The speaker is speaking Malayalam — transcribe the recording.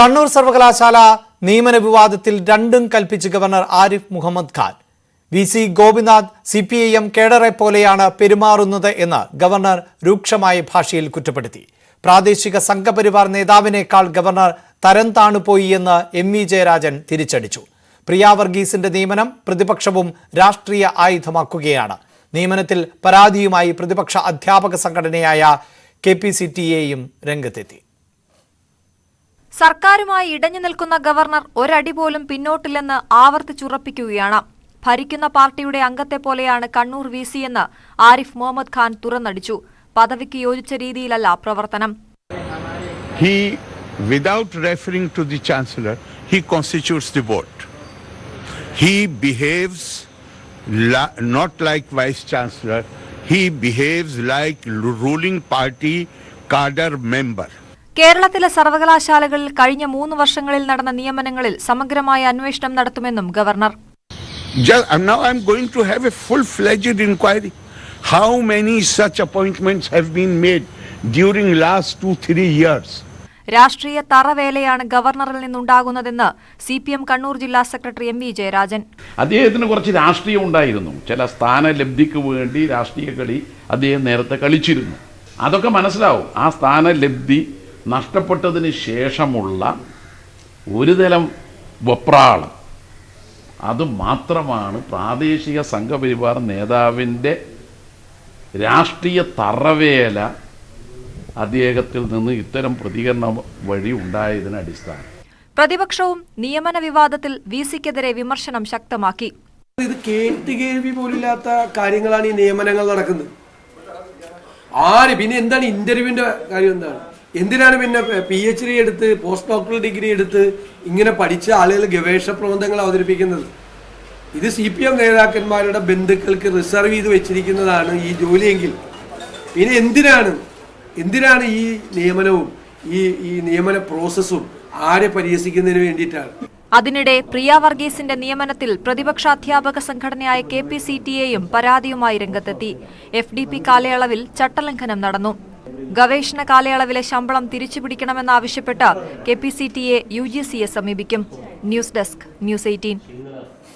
കണ്ണൂർ സർവകലാശാല നിയമന വിവാദത്തിൽ രണ്ടും കൽപ്പിച്ച് governor Arif Mohammad Khan. VC Gopinath CPIM കേഡറെ പോലെയാണ് പെരുമാറുന്നത് എന്ന് ഗവർണർ രൂക്ഷമായ ഭാഷയിൽ കുറ്റപ്പെടുത്തി. പ്രാദേശിക സംഘപരിവാർ നേതാവിനേക്കാൾ ഗവർണർ തരം താണുപോയി എന്ന് MV ജയരാജൻ തിരിച്ചടിച്ചു. പ്രിയ വർഗീസിന്റെ നിയമനം പ്രതിപക്ഷവും രാഷ്ട്രീയ ആയുധമാക്കുകയാണ്. നിയമനത്തിൽ പരാതിയുമായി പ്രതിപക്ഷ അധ്യാപക സംഘടനയായ KPCTA രംഗത്തെത്തി. സർക്കാരുമായി ഇടഞ്ഞു നിൽക്കുന്ന ഗവർണർ ഒരടി പോലും പിന്നോട്ടില്ലെന്ന് ആവർത്തിച്ചുറപ്പിക്കുകയാണ്. ഭരിക്കുന്ന പാർട്ടിയുടെ അംഗത്തെ പോലെയാണ് കണ്ണൂർ VC എന്ന് ആരിഫ് മുഹമ്മദ് ഖാൻ തുറന്നടിച്ചു. പദവിക്ക് യോജിച്ച രീതിയിലല്ല പ്രവർത്തനം. He, without referring to the chancellor, he constitutes the board. He behaves not like vice chancellor. He behaves like ruling party cadre member. കേരളത്തിലെ സർവകലാശാലകളിൽ കഴിഞ്ഞ 3 വർഷങ്ങളിൽ നടന്ന നിയമനങ്ങളിൽ സമഗ്രമായ അന്വേഷണം നടത്തുമെന്നും governor. Now I'm going to have a full-fledged inquiry. How many such appointments have been made during last 2-3 years? രാഷ്ട്രീയ തറവേലയാണ് ഗവർണറിൽ നിന്നുണ്ടാകുന്നതെന്ന് CPM കണ്ണൂർ ജില്ലാ സെക്രട്ടറി MV ജയരാജൻ. അദ്ദേഹത്തിന് കുറച്ച് രാഷ്ട്രീയം ഉണ്ടായിരുന്നു. ചില സ്ഥാനലബ്ധിക്ക് വേണ്ടി രാഷ്ട്രീയ കളി അദ്ദേഹം നേരത്തെ കളിച്ചിരുന്നു. അതൊക്കെ മനസ്സിലാവും. ആ സ്ഥാനലബ്ധി നഷ്ടപ്പെട്ടതിന് ശേഷമുള്ള ഒരു തരം വെപ്രാളം, അത് മാത്രമാണ് പ്രാദേശിക സംഘപരിവാർ നേതാവിൻ്റെ രാഷ്ട്രീയ തറവേല അദ്ദേഹത്തിൽ നിന്ന് ഇത്തരം പ്രതികരണം വഴി ഉണ്ടായതിന് അടിസ്ഥാനം. പ്രതിപക്ഷവും നിയമന വിവാദത്തിൽ VCക്കെതിരെ വിമർശനം ശക്തമാക്കി. ഇത് കേട്ടുകേൾവി പോലില്ലാത്ത കാര്യങ്ങളാണ് ഈ നിയമനങ്ങൾ നടക്കുന്നത്. പിന്നെ എന്താണ് ഇന്റർവ്യൂവിന്റെ കാര്യം? എന്തിനാണ് പിന്നെ PhD എടുത്ത് പോസ്റ്റ് ഡോക്ടറൽ ഡിഗ്രി എടുത്ത് ഇങ്ങനെ പഠിച്ച ആളുകൾ ഗവേഷണ പ്രബന്ധങ്ങൾ അവതരിപ്പിക്കുന്നത്? ഇത് CPM നേതാക്കന്മാരുടെ ബന്ധുക്കൾക്ക് റിസർവ് ചെയ്ത് വെച്ചിരിക്കുന്നതാണ് ഈ ജോലിയെങ്കിൽ പിന്നെ എന്തിനാണ് ഈ നിയമനവും ഈ നിയമന പ്രോസസ്സും ആരെ പരിഹസിക്കുന്നതിന് വേണ്ടിയിട്ടാണ്? അതിനിടെ പ്രിയ വർഗീസിന്റെ നിയമനത്തിൽ പ്രതിപക്ഷ അധ്യാപക സംഘടനയായ KPCTA പരാതിയുമായി രംഗത്തെത്തി. FDP കാലയളവിൽ ചട്ടലംഘനം നടന്നു. ഗവേഷണ കാലയളവിലെ ശമ്പളം തിരിച്ചുപിടിക്കണമെന്നാവശ്യപ്പെട്ട് KPCTA UGCയെ സമീപിക്കും. News desk, News 18.